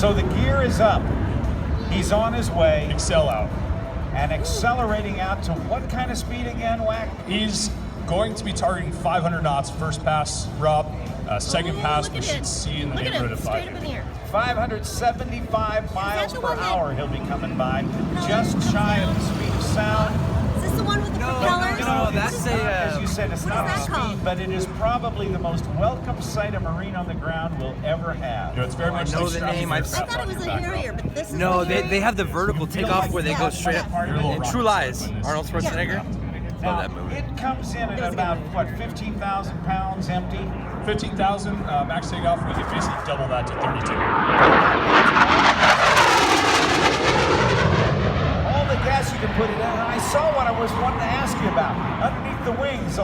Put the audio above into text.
So the gear is up. He's on his way. Excel out. And accelerating out to what kind of speed again, Wack? He's going to be targeting 500 knots first pass, Rob. Second pass, we should see in the neighborhood of 500. 575 miles per hour he'll be coming by, just shy of the speed of sound. Is this the one with the propellers? No, that's As you said, it's not the speed, called? but it is probably the most welcome sight a Marine on the ground will ever have. You know, it's very much know like the strapping name, your I've straps I thought it on was your a back, Harrier, Rob. but this is No, the they have the vertical takeoff where they go straight up. In True Lies, Arnold Schwarzenegger. Now, Love that movie. it comes in at about, what, 15,000 pounds empty? 15,000 max takeoff, we could basically double that to 32. All the gas you can put it in, and I saw what I was wanting to ask you about. Underneath the wings,